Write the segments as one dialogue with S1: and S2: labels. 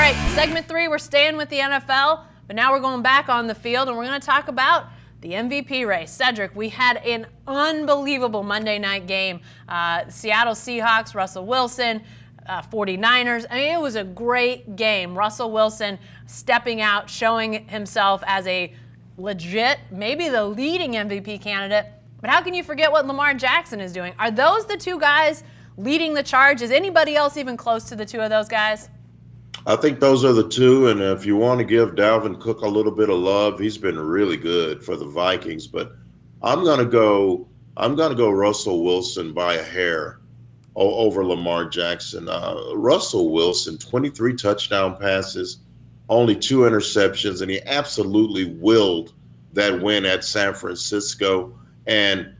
S1: All right, segment 3, we're staying with the NFL, but now we're going back on the field, and we're going to talk about the MVP race. Cedric, we had an unbelievable Monday night game. Seattle Seahawks, Russell Wilson, 49ers. I mean, it was a great game. Russell Wilson stepping out, showing himself as a legit, maybe the leading MVP candidate. But how can you forget what LaMar Jackson is doing? Are those the two guys leading the charge? Is anybody else even close to the two of those guys?
S2: I think those are the two, and if you want to give Dalvin Cook a little bit of love, he's been really good for the Vikings. But I'm gonna go Russell Wilson by a hair over LaMar Jackson. Russell Wilson, 23 touchdown passes, only 2 interceptions, and he absolutely willed that win at San Francisco. And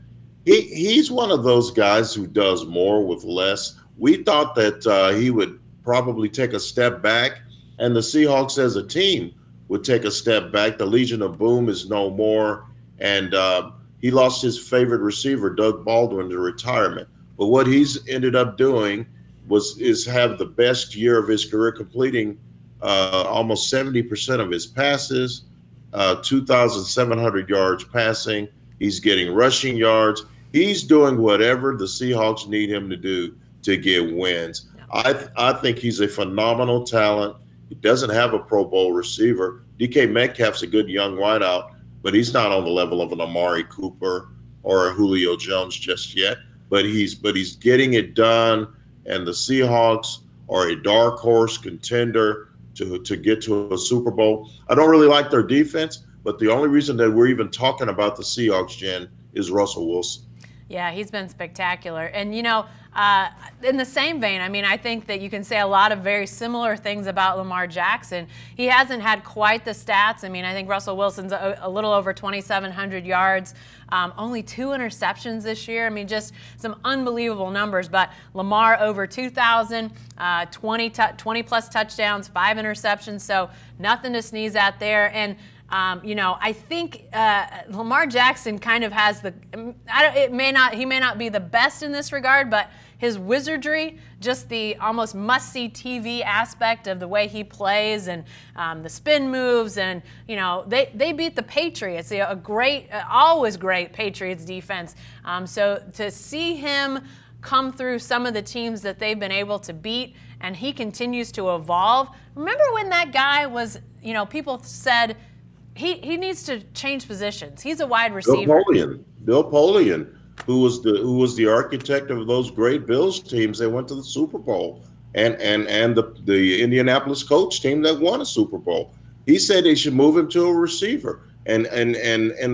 S2: he's one of those guys who does more with less. We thought that he would probably take a step back, and the Seahawks as a team would take a step back. The Legion of Boom is no more, and he lost his favorite receiver, Doug Baldwin, to retirement. But what he's ended up doing is have the best year of his career, completing almost 70% of his passes, 2,700 yards passing. He's getting rushing yards. He's doing whatever the Seahawks need him to do to get wins. I think he's a phenomenal talent. He doesn't have a Pro Bowl receiver. DK Metcalf's a good young wideout, but he's not on the level of an Amari Cooper or a Julio Jones just yet. But he's getting it done, and the Seahawks are a dark horse contender to get to a Super Bowl. I don't really like their defense, but the only reason that we're even talking about the Seahawks, Jen, is Russell Wilson.
S1: Yeah, he's been spectacular. And, you know, in the same vein, I mean, I think that you can say a lot of very similar things about LaMar Jackson. He hasn't had quite the stats. I mean, I think Russell Wilson's a little over 2,700 yards, only 2 interceptions this year. I mean, just some unbelievable numbers. But Lamar over 2,000, 20-plus touchdowns, 5 interceptions. So nothing to sneeze at there. And you know, I think LaMar Jackson kind of has he may not be the best in this regard, but his wizardry, just the almost must-see TV aspect of the way he plays and the spin moves, and you know, they beat the Patriots, a great, always great Patriots defense. So to see him come through some of the teams that they've been able to beat, and he continues to evolve. Remember when that guy was, you know, people said, He needs to change positions. He's a wide receiver.
S2: Bill Polian, who was the architect of those great Bills teams that went to the Super Bowl, and the Indianapolis Colts team that won a Super Bowl. He said they should move him to a receiver. And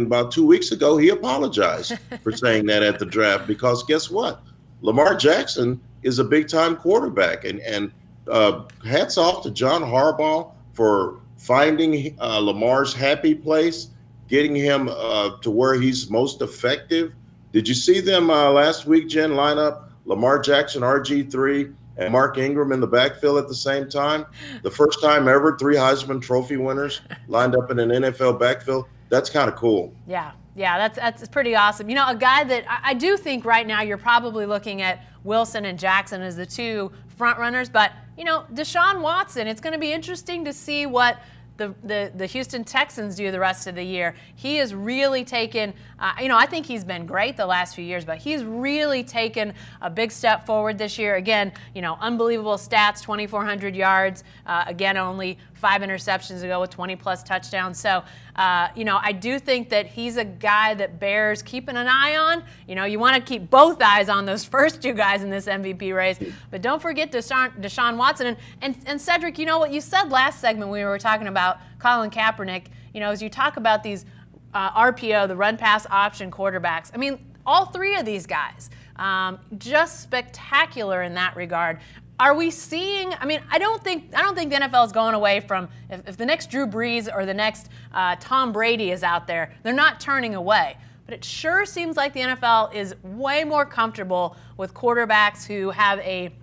S2: about 2 weeks ago, he apologized for saying that at the draft, because guess what? LaMar Jackson is a big-time quarterback, and hats off to John Harbaugh for finding Lamar's happy place, getting him to where he's most effective. Did you see them last week, Jen, line up Lamar Jackson, RG3, and Mark Ingram in the backfield at the same time? The first time ever 3 Heisman Trophy winners lined up in an NFL backfield. That's kind of cool.
S1: Yeah, that's pretty awesome. You know, a guy that I do think right now you're probably looking at Wilson and Jackson as the 2 front runners, but you know, Deshaun Watson, it's going to be interesting to see what the Houston Texans do the rest of the year. He has really taken, you know, I think he's been great the last few years, but he's really taken a big step forward this year. Again, you know, unbelievable stats, 2,400 yards. Again, only 5 interceptions ago with 20-plus touchdowns. So, you know, I do think that he's a guy that bears keeping an eye on. You know, you want to keep both eyes on those first 2 guys in this MVP race. But don't forget Deshaun Watson. And Cedric, you know what you said last segment when we were talking about Colin Kaepernick, you know, as you talk about these RPO, the run-pass option quarterbacks. I mean, all 3 of these guys, just spectacular in that regard. Are we seeing? I mean, I don't think the NFL is going away from if the next Drew Brees or the next Tom Brady is out there, they're not turning away. But it sure seems like the NFL is way more comfortable with quarterbacks who have a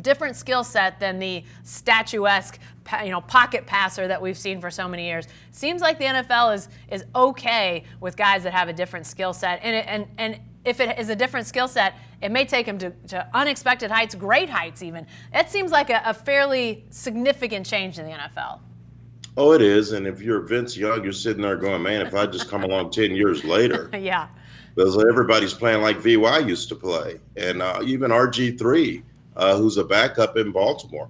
S1: different skill set than the statuesque, you know, pocket passer that we've seen for so many years. Seems like the NFL is okay with guys that have a different skill set, and if it is a different skill set, it may take him to unexpected heights, great heights even. That seems like a fairly significant change in the NFL.
S2: Oh, it is. And if you're Vince Young, you're sitting there going, man, if I just come along 10 years later.
S1: Yeah.
S2: Because everybody's playing like VY used to play. And even RG3, who's a backup in Baltimore.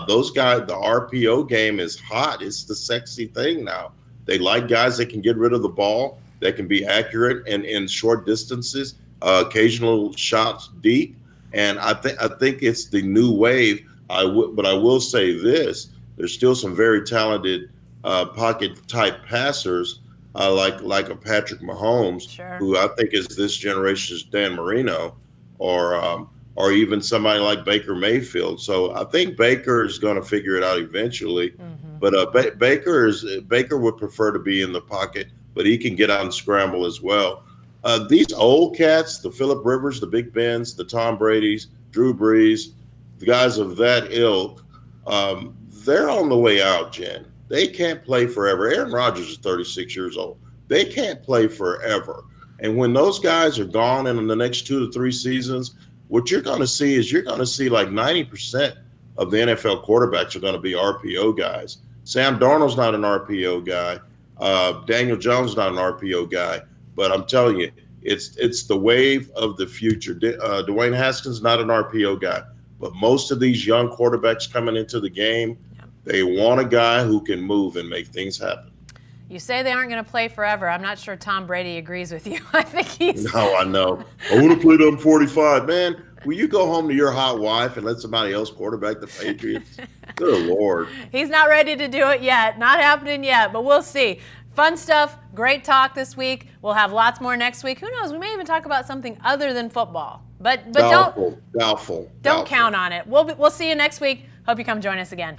S2: Those guys, the RPO game is hot. It's the sexy thing now. They like guys that can get rid of the ball, that can be accurate and in short distances, occasional shots deep. And I think it's the new wave. But I will say this: there's still some very talented pocket type passers like a Patrick Mahomes,
S1: sure,
S2: who I think is this generation's Dan Marino, or even somebody like Baker Mayfield. So I think Baker is going to figure it out eventually. Mm-hmm. But Baker would prefer to be in the pocket, but he can get out and scramble as well. These old cats, the Phillip Rivers, the Big Bens, the Tom Bradys, Drew Brees, the guys of that ilk, they're on the way out, Jen. They can't play forever. Aaron Rodgers is 36 years old. They can't play forever. And when those guys are gone in the next 2 to 3 seasons, what you're going to see is like 90% of the NFL quarterbacks are going to be RPO guys. Sam Darnold's not an RPO guy. Daniel Jones not an RPO guy. But I'm telling you, it's the wave of the future. Dwayne Haskins not an RPO guy. But most of these young quarterbacks coming into the game, they want a guy who can move and make things happen.
S1: You say they aren't going to play forever. I'm not sure Tom Brady agrees with you. I think he's...
S2: No, I know. I want to play to 45. Man, will you go home to your hot wife and let somebody else quarterback the Patriots? Good Lord.
S1: He's not ready to do it yet. Not happening yet, but we'll see. Fun stuff. Great talk this week. We'll have lots more next week. Who knows? We may even talk about something other than football. But
S2: doubtful.
S1: Don't count on it. We'll see you next week. Hope you come join us again.